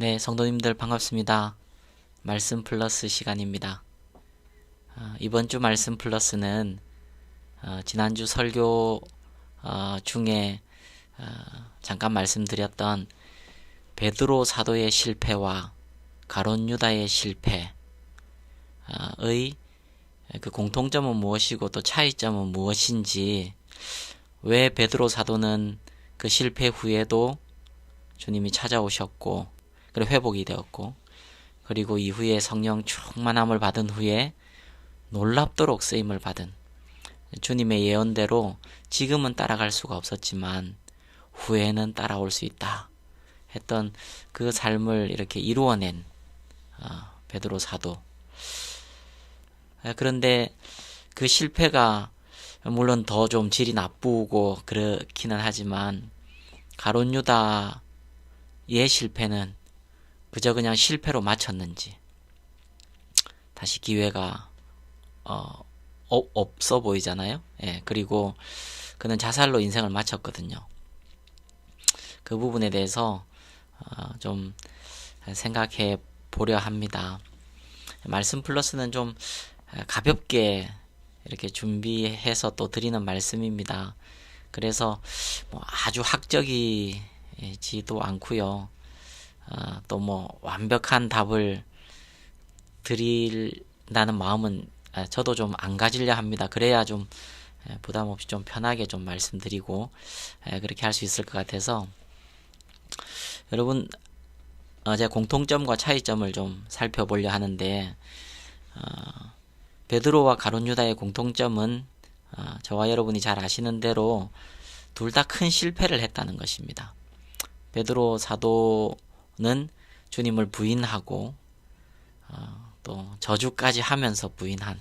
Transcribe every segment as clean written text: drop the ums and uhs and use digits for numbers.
네, 성도님들 반갑습니다. 말씀 플러스 시간입니다. 이번 주 말씀 플러스는 지난주 설교 중에 잠깐 말씀드렸던 베드로 사도의 실패와 가룟 유다의 실패의 그 공통점은 무엇이고 또 차이점은 무엇인지, 왜 베드로 사도는 그 실패 후에도 주님이 찾아오셨고 그래 회복이 되었고, 그리고 이후에 성령 충만함을 받은 후에 놀랍도록 쓰임을 받은, 주님의 예언대로 지금은 따라갈 수가 없었지만 후에는 따라올 수 있다 했던 그 삶을 이렇게 이루어낸 베드로 사도. 그런데 그 실패가 물론 더 좀 질이 나쁘고 그렇기는 하지만, 가룟 유다의 실패는 그저 그냥 실패로 마쳤는지 다시 기회가 없어 보이잖아요. 예, 그리고 그는 자살로 인생을 마쳤거든요. 그 부분에 대해서 좀 생각해 보려 합니다. 말씀 플러스는 좀 가볍게 이렇게 준비해서 또 드리는 말씀입니다. 그래서 뭐 아주 학적이지도 않고요. 또 뭐 완벽한 답을 드린다는 마음은 저도 좀 안 가지려 합니다. 그래야 좀 부담 없이 좀 편하게 좀 말씀드리고 그렇게 할 수 있을 것 같아서, 여러분 제 공통점과 차이점을 좀 살펴보려 하는데, 베드로와 가룟 유다의 공통점은 저와 여러분이 잘 아시는 대로 둘 다 큰 실패를 했다는 것입니다. 베드로 사도는 주님을 부인하고 또 저주까지 하면서 부인한,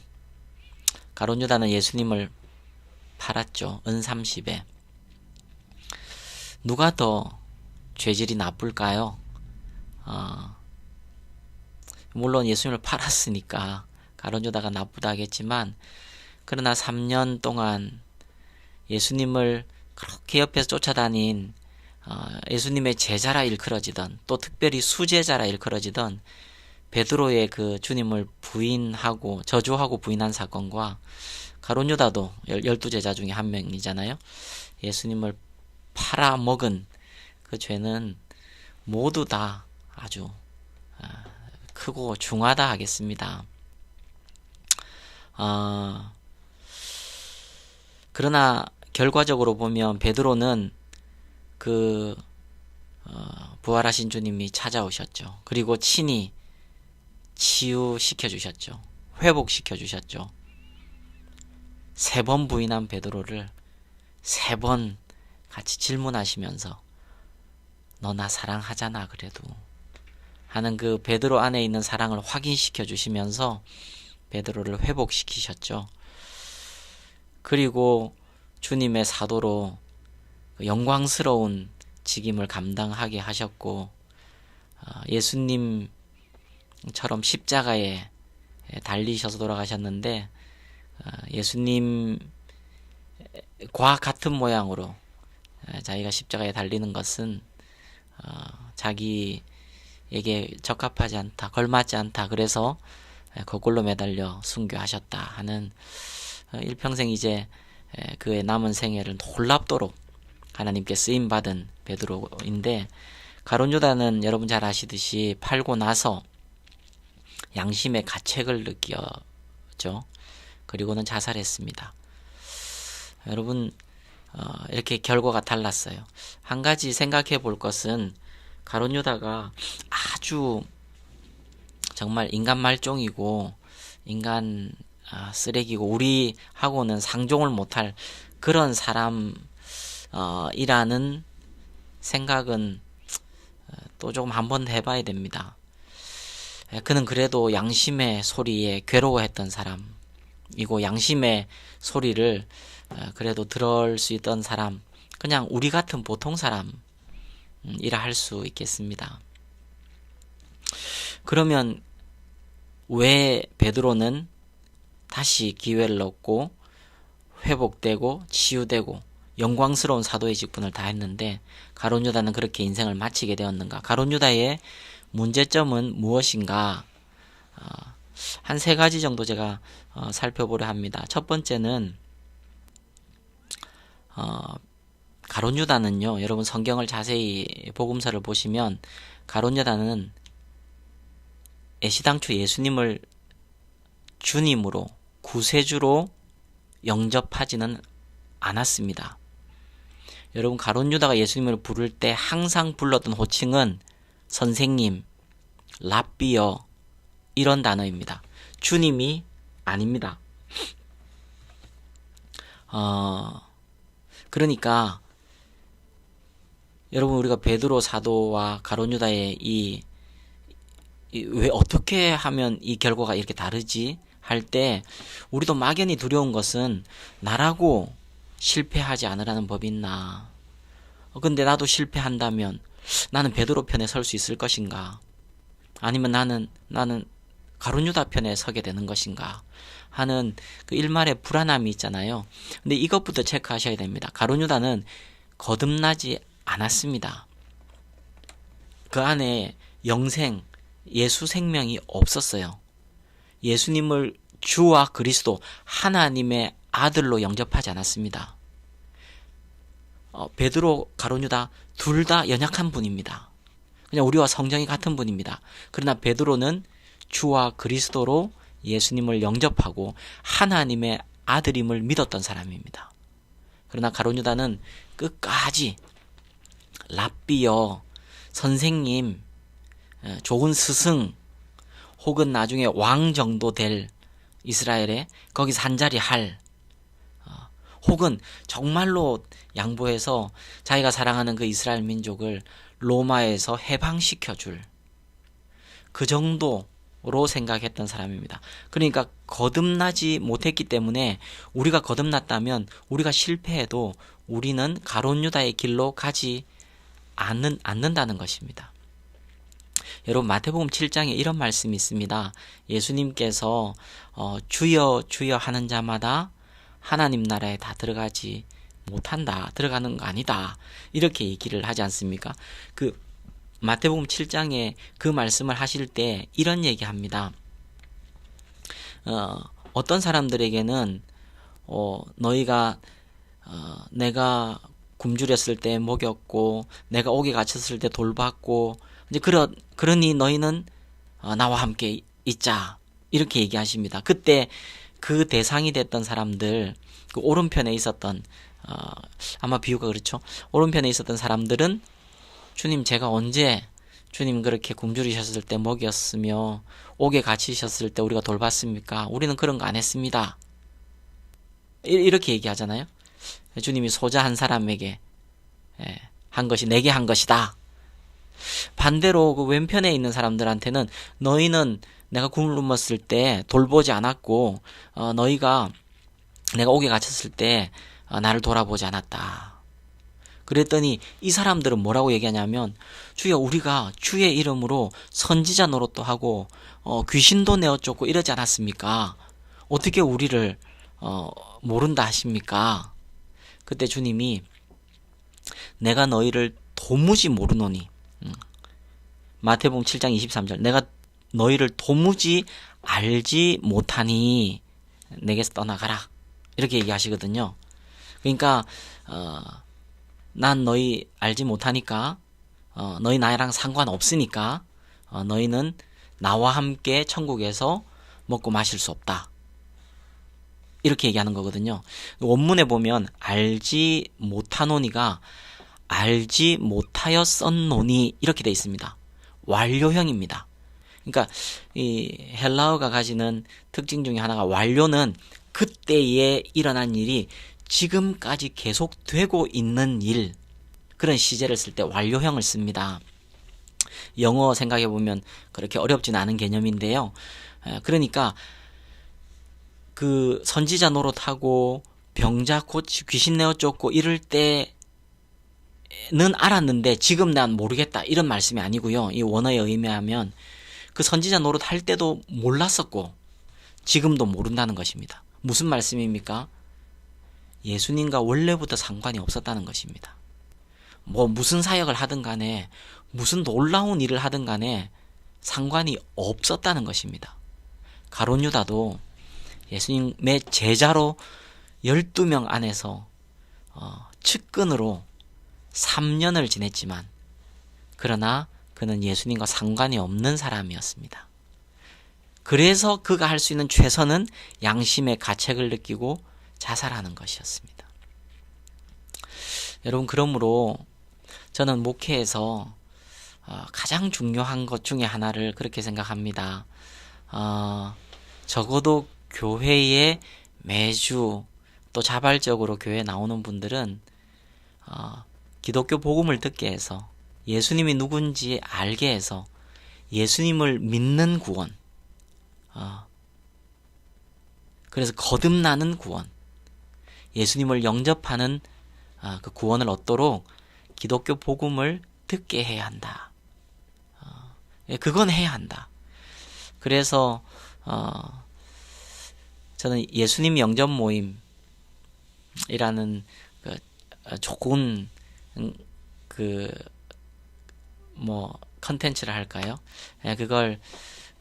가룟 유다는 예수님을 팔았죠. 은 30에. 누가 더 죄질이 나쁠까요? 물론 예수님을 팔았으니까 가룟 유다가 나쁘다 하겠지만, 그러나 3년 동안 예수님을 그렇게 옆에서 쫓아다닌 예수님의 제자라 일컬어지던, 또 특별히 수제자라 일컬어지던 베드로의 그 주님을 부인하고 저주하고 부인한 사건과, 가룟 유다도 12제자 중에 한 명이잖아요. 예수님을 팔아먹은 그 죄는 모두 다 아주 크고 중하다 하겠습니다. 그러나 결과적으로 보면 베드로는 그 부활하신 주님이 찾아오셨죠. 그리고 친히 치유시켜 주셨죠. 회복시켜 주셨죠. 3번 부인한 베드로를 3번 같이 질문하시면서 너 나 사랑하잖아 그래도 하는 그 베드로 안에 있는 사랑을 확인시켜 주시면서 베드로를 회복시키셨죠. 그리고 주님의 사도로 영광스러운 직임을 감당하게 하셨고, 예수님처럼 십자가에 달리셔서 돌아가셨는데, 예수님과 같은 모양으로 자기가 십자가에 달리는 것은 자기에게 적합하지 않다, 걸맞지 않다, 그래서 거꾸로 매달려 순교하셨다 하는, 일평생 이제 그의 남은 생애를 놀랍도록 하나님께 쓰임받은 베드로인데, 가룟 유다는 여러분 잘 아시듯이 팔고 나서 양심의 가책을 느꼈죠. 그리고는 자살했습니다. 여러분 이렇게 결과가 달랐어요. 한 가지 생각해 볼 것은, 가룟 유다가 아주 정말 인간 말종이고 인간 쓰레기고 우리하고는 상종을 못할 그런 사람이라는 생각은 또 조금 한번 해봐야 됩니다. 그는 그래도 양심의 소리에 괴로워했던 사람이고, 양심의 소리를 그래도 들을 수 있던 사람, 그냥 우리 같은 보통 사람이라 할 수 있겠습니다. 그러면 왜 베드로는 다시 기회를 얻고 회복되고 치유되고 영광스러운 사도의 직분을 다했는데 가룟 유다는 그렇게 인생을 마치게 되었는가? 가룟 유다의 문제점은 무엇인가? 한 세 가지 정도 제가 살펴보려 합니다. 첫 번째는 가룟 유다는요, 여러분 성경을 자세히 복음서를 보시면 가룟 유다는 애시당초 예수님을 주님으로 구세주로 영접하지는 않았습니다. 여러분 가룟 유다가 예수님을 부를 때 항상 불렀던 호칭은 선생님, 랍비여 이런 단어입니다. 주님이 아닙니다. 그러니까 여러분 우리가 베드로 사도와 가룟 유다의 왜 어떻게 하면 이 결과가 이렇게 다르지 할 때 우리도 막연히 두려운 것은 나라고 실패하지 않으라는 법이 있나? 근데 나도 실패한다면 나는 베드로 편에 설 수 있을 것인가? 아니면 나는 가룟 유다 편에 서게 되는 것인가? 하는 그 일말의 불안함이 있잖아요. 근데 이것부터 체크하셔야 됩니다. 가룟 유다는 거듭나지 않았습니다. 그 안에 영생, 예수 생명이 없었어요. 예수님을 주와 그리스도 하나님의 아들로 영접하지 않았습니다. 베드로, 가룟 유다 둘 다 연약한 분입니다. 그냥 우리와 성정이 같은 분입니다. 그러나 베드로는 주와 그리스도로 예수님을 영접하고 하나님의 아들임을 믿었던 사람입니다. 그러나 가룟 유다는 끝까지 랍비여, 선생님, 좋은 스승, 혹은 나중에 왕 정도 될 이스라엘에 거기서 한 자리 할, 혹은 정말로 양보해서 자기가 사랑하는 그 이스라엘 민족을 로마에서 해방시켜줄 그 정도로 생각했던 사람입니다. 그러니까 거듭나지 못했기 때문에 우리가 거듭났다면 우리가 실패해도 우리는 가룟 유다의 길로 가지 않는다는 것입니다. 여러분 마태복음 7장에 이런 말씀이 있습니다. 예수님께서 주여 주여 하는 자마다 하나님 나라에 다 들어가지 못한다. 들어가는 거 아니다. 이렇게 얘기를 하지 않습니까? 그 마태복음 7장에 그 말씀을 하실 때 이런 얘기합니다. 어떤 사람들에게는 너희가 내가 굶주렸을 때 먹였고 내가 옥에 갇혔을 때 돌봤고 이제 그러니 너희는 나와 함께 있자 이렇게 얘기하십니다. 그때 그 대상이 됐던 사람들, 그 오른편에 있었던 아마 비유가 그렇죠. 오른편에 있었던 사람들은 주님 제가 언제 주님 그렇게 굶주리셨을 때 먹였으며 옥에 갇히셨을 때 우리가 돌봤습니까? 우리는 그런 거 안 했습니다. 이렇게 얘기하잖아요. 주님이 소자 한 사람에게 한 것이 내게 한 것이다. 반대로 그 왼편에 있는 사람들한테는 너희는 내가 굶었을 때 돌보지 않았고 너희가 내가 옥에 갇혔을 때 나를 돌아보지 않았다. 그랬더니 이 사람들은 뭐라고 얘기하냐면 주여 우리가 주의 이름으로 선지자 노릇도 하고 귀신도 내어 쫓고 이러지 않았습니까? 어떻게 우리를 모른다 하십니까? 그때 주님이 내가 너희를 도무지 모르노니 마태복음 7장 23절 내가 너희를 도무지 알지 못하니 내게서 떠나가라 이렇게 얘기하시거든요. 그러니까 난 너희 알지 못하니까 너희 나랑 상관없으니까 너희는 나와 함께 천국에서 먹고 마실 수 없다. 이렇게 얘기하는 거거든요. 원문에 보면 알지 못하노니가 알지 못하였었노니 이렇게 돼 있습니다. 완료형입니다. 그러니까 이 헬라어가 가지는 특징 중에 하나가 완료는 그때에 일어난 일이 지금까지 계속되고 있는 일, 그런 시제를 쓸 때 완료형을 씁니다. 영어 생각해 보면 그렇게 어렵진 않은 개념인데요. 그러니까 그 선지자 노릇하고 병자 고치 귀신 내어 쫓고 이럴 때는 알았는데 지금 난 모르겠다 이런 말씀이 아니고요. 이 원어에 의미하면 그 선지자 노릇 할 때도 몰랐었고 지금도 모른다는 것입니다. 무슨 말씀입니까? 예수님과 원래부터 상관이 없었다는 것입니다. 무슨 사역을 하든 간에 무슨 놀라운 일을 하든 간에 상관이 없었다는 것입니다. 가룟 유다도 예수님의 제자로 12명 안에서 측근으로 3년을 지냈지만 그러나 그는 예수님과 상관이 없는 사람이었습니다. 그래서 그가 할 수 있는 최선은 양심의 가책을 느끼고 자살하는 것이었습니다. 여러분, 그러므로 저는 목회에서 가장 중요한 것 중에 하나를 그렇게 생각합니다. 적어도 교회에 매주 또 자발적으로 교회에 나오는 분들은 기독교 복음을 듣게 해서 예수님이 누군지 알게 해서 예수님을 믿는 구원, 그래서 거듭나는 구원, 예수님을 영접하는 그 구원을 얻도록 기독교 복음을 듣게 해야 한다. 그건 해야 한다. 그래서 저는 예수님 영접 모임이라는 좋은 컨텐츠를 할까요? 그걸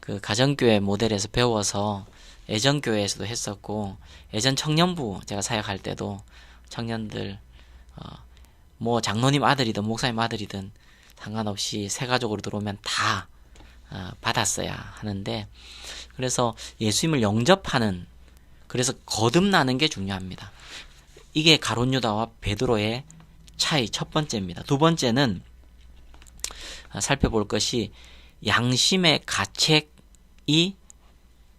그 가정교회 모델에서 배워서 예전교회에서도 했었고, 예전 청년부 제가 사역할 때도 청년들 장로님 아들이든 목사님 아들이든 상관없이 새 가족으로 들어오면 다 받았어야 하는데, 그래서 예수님을 영접하는, 그래서 거듭나는 게 중요합니다. 이게 가룟 유다와 베드로의 차이 첫 번째입니다. 두 번째는 살펴볼 것이 양심의 가책이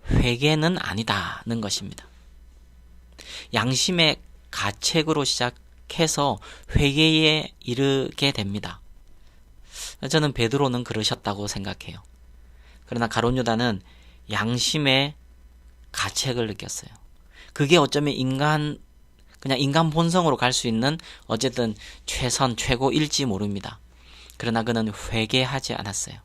회개는 아니다는 것입니다. 양심의 가책으로 시작해서 회개에 이르게 됩니다. 저는 베드로는 그러셨다고 생각해요. 그러나 가룟 유다는 양심의 가책을 느꼈어요. 그게 어쩌면 그냥 인간 본성으로 갈 수 있는 어쨌든 최선, 최고일지 모릅니다. 그러나 그는 회개하지 않았어요.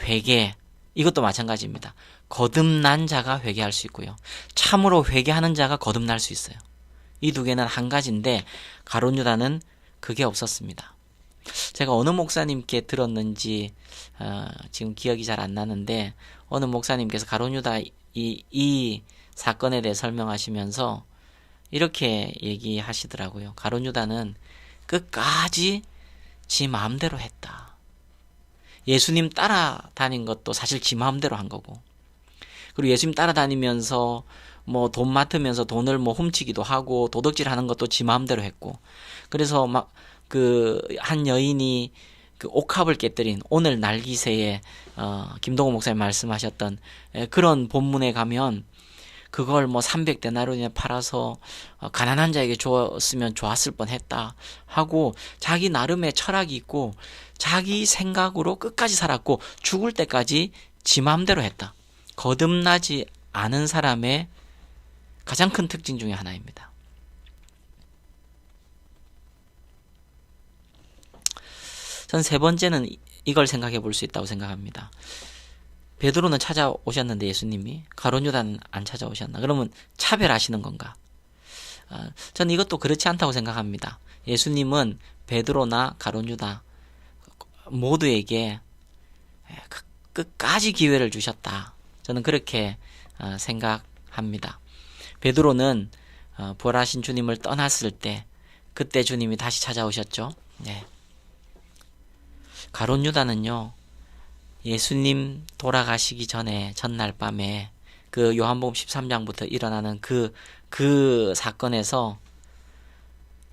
회개, 이것도 마찬가지입니다. 거듭난 자가 회개할 수 있고요. 참으로 회개하는 자가 거듭날 수 있어요. 이 두 개는 한 가지인데 가룟 유다는 그게 없었습니다. 제가 어느 목사님께 들었는지 지금 기억이 잘 안 나는데, 어느 목사님께서 가룟 유다 이 사건에 대해 설명하시면서 이렇게 얘기하시더라고요. 가룟 유다는 끝까지 지 마음대로 했다. 예수님 따라다닌 것도 사실 지 마음대로 한 거고, 그리고 예수님 따라다니면서 돈 맡으면서 돈을 훔치기도 하고 도둑질하는 것도 지 마음대로 했고, 그래서 한 여인이 그 옥합을 깨뜨린 오늘 날기새에 김동호 목사님 말씀하셨던 그런 본문에 가면 그걸 300데나리온에 팔아서 가난한 자에게 줬으면 좋았을 뻔했다 하고 자기 나름의 철학이 있고 자기 생각으로 끝까지 살았고 죽을 때까지 지 마음대로 했다. 거듭나지 않은 사람의 가장 큰 특징 중에 하나입니다. 전 세 번째는 이걸 생각해 볼 수 있다고 생각합니다. 베드로는 찾아오셨는데 예수님이, 가룟 유다는 안 찾아오셨나? 그러면 차별하시는 건가? 저는 이것도 그렇지 않다고 생각합니다. 예수님은 베드로나 가룟 유다 모두에게 끝까지 기회를 주셨다. 저는 그렇게 생각합니다. 베드로는 부활하신 주님을 떠났을 때 그때 주님이 다시 찾아오셨죠. 네. 가룟 유다는요, 예수님 돌아가시기 전에 전날 밤에 그 요한복음 13장부터 일어나는 그 사건에서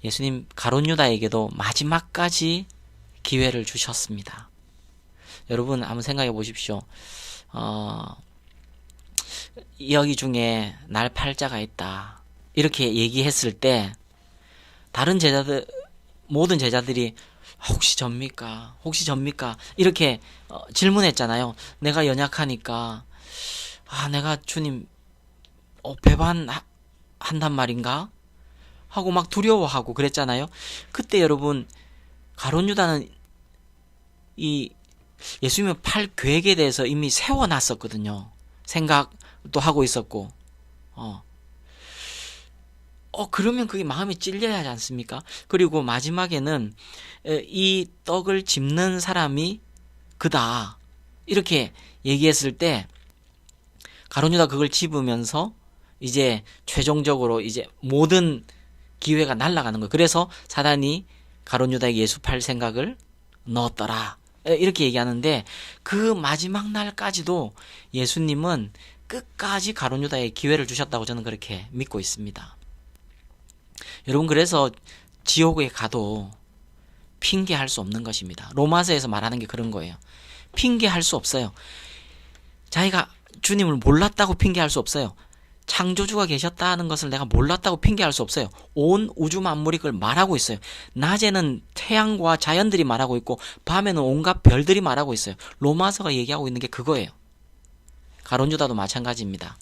예수님 가룟 유다에게도 마지막까지 기회를 주셨습니다. 여러분 한번 생각해 보십시오. 여기 중에 날 팔자가 있다 이렇게 얘기했을 때 다른 제자들, 모든 제자들이 혹시 접니까? 혹시 접니까? 이렇게 질문했잖아요. 내가 연약하니까 내가 주님 배반한단 말인가? 하고 막 두려워하고 그랬잖아요. 그때 여러분 가룟 유다는 이 예수님을 팔 계획에 대해서 이미 세워놨었거든요. 생각도 하고 있었고 그러면 그게 마음이 찔려야 하지 않습니까? 그리고 마지막에는 이 떡을 집는 사람이 그다. 이렇게 얘기했을 때 가룟 유다 그걸 집으면서 이제 최종적으로 이제 모든 기회가 날아가는 거예요. 그래서 사단이 가룟 유다에게 예수 팔 생각을 넣었더라. 이렇게 얘기하는데 그 마지막 날까지도 예수님은 끝까지 가룟 유다에 기회를 주셨다고 저는 그렇게 믿고 있습니다. 여러분, 그래서 지옥에 가도 핑계할 수 없는 것입니다. 로마서에서 말하는 게 그런 거예요. 핑계할 수 없어요. 자기가 주님을 몰랐다고 핑계할 수 없어요. 창조주가 계셨다는 것을 내가 몰랐다고 핑계할 수 없어요. 온 우주 만물이 그걸 말하고 있어요. 낮에는 태양과 자연들이 말하고 있고 밤에는 온갖 별들이 말하고 있어요. 로마서가 얘기하고 있는 게 그거예요. 가룟 유다도 마찬가지입니다.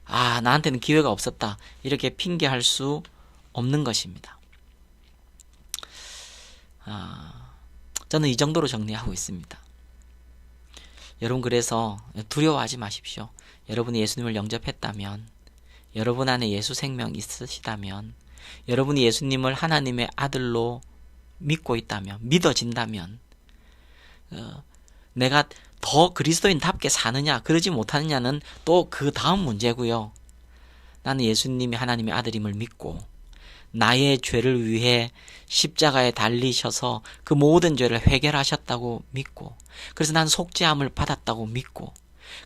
아, 나한테는 기회가 없었다. 이렇게 핑계할 수 없는 것입니다. 저는 이 정도로 정리하고 있습니다. 여러분, 그래서 두려워하지 마십시오. 여러분이 예수님을 영접했다면, 여러분 안에 예수 생명 있으시다면, 여러분이 예수님을 하나님의 아들로 믿고 있다면, 믿어진다면, 내가 더 그리스도인답게 사느냐 그러지 못하느냐는 또 그 다음 문제고요. 나는 예수님이 하나님의 아들임을 믿고 나의 죄를 위해 십자가에 달리셔서 그 모든 죄를 해결하셨다고 믿고, 그래서 난 속죄함을 받았다고 믿고,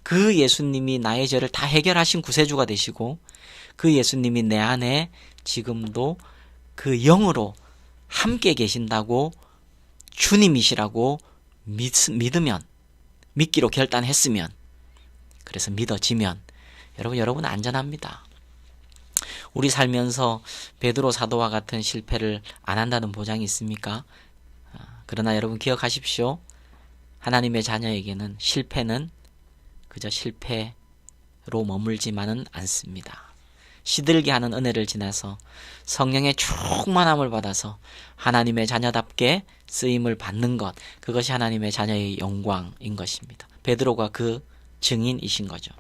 그 예수님이 나의 죄를 다 해결하신 구세주가 되시고, 그 예수님이 내 안에 지금도 그 영으로 함께 계신다고, 주님이시라고 믿으면, 믿기로 결단했으면, 그래서 믿어지면 여러분 안전합니다. 우리 살면서 베드로 사도와 같은 실패를 안 한다는 보장이 있습니까? 그러나 여러분 기억하십시오. 하나님의 자녀에게는 실패는 그저 실패로 머물지만은 않습니다. 시들게 하는 은혜를 지나서 성령의 충만함을 받아서 하나님의 자녀답게 쓰임을 받는 것, 그것이 하나님의 자녀의 영광인 것입니다. 베드로가 그 증인이신 거죠.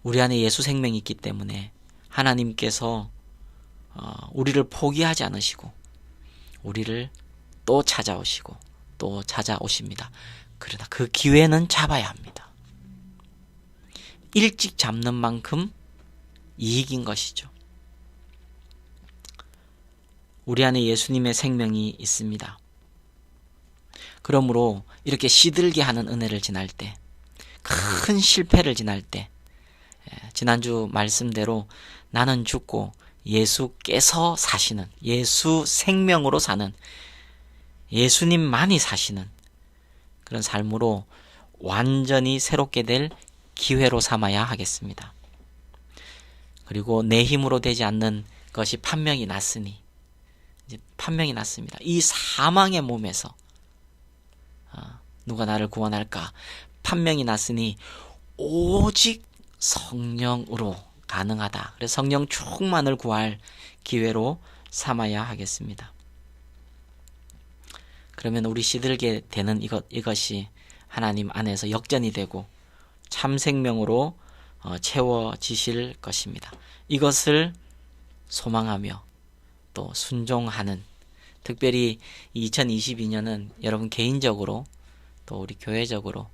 우리 안에 예수 생명이 있기 때문에 하나님께서 우리를 포기하지 않으시고 우리를 또 찾아오시고 또 찾아오십니다. 그러나 그 기회는 잡아야 합니다. 일찍 잡는 만큼 이익인 것이죠. 우리 안에 예수님의 생명이 있습니다. 그러므로 이렇게 시들게 하는 은혜를 지날 때, 큰 실패를 지날 때, 지난주 말씀대로 나는 죽고 예수께서 사시는, 예수 생명으로 사는, 예수님만이 사시는 그런 삶으로 완전히 새롭게 될 기회로 삼아야 하겠습니다. 그리고 내 힘으로 되지 않는 것이 판명이 났으니, 이제 판명이 났습니다. 이 사망의 몸에서 누가 나를 구원할까? 판명이 났으니 오직 성령으로 가능하다. 그래서 성령 충만을 구할 기회로 삼아야 하겠습니다. 그러면 우리 시들게 되는 이것이 하나님 안에서 역전이 되고 참 생명으로 채워지실 것입니다. 이것을 소망하며 또 순종하는, 특별히 2022년은 여러분 개인적으로 또 우리 교회적으로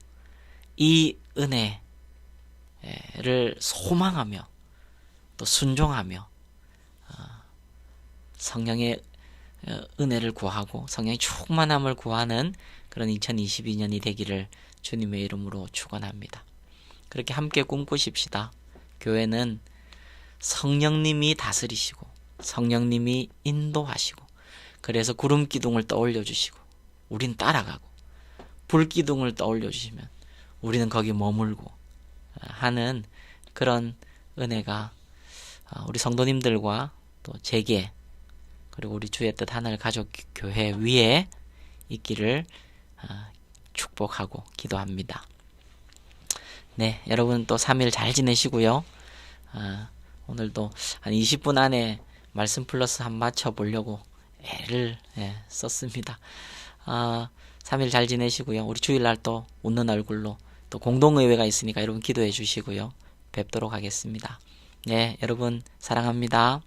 이 은혜를 소망하며 또 순종하며 성령의 은혜를 구하고 성령의 충만함을 구하는 그런 2022년이 되기를 주님의 이름으로 축원합니다. 그렇게 함께 꿈꾸십시다. 교회는 성령님이 다스리시고 성령님이 인도하시고, 그래서 구름 기둥을 떠올려 주시고 우린 따라가고, 불 기둥을 떠올려 주시면 우리는 거기 머물고 하는 그런 은혜가 우리 성도님들과 또 제게, 그리고 우리 주의 뜻 하늘 가족 교회 위에 있기를 축복하고 기도합니다. 네, 여러분 또 3일 잘 지내시고요. 오늘도 한 20분 안에 말씀 플러스 한 맞춰보려고 애를 썼습니다. 3일 잘 지내시고요. 우리 주일날 또 웃는 얼굴로 또 공동의회가 있으니까 여러분 기도해 주시고요. 뵙도록 하겠습니다. 네, 여러분 사랑합니다.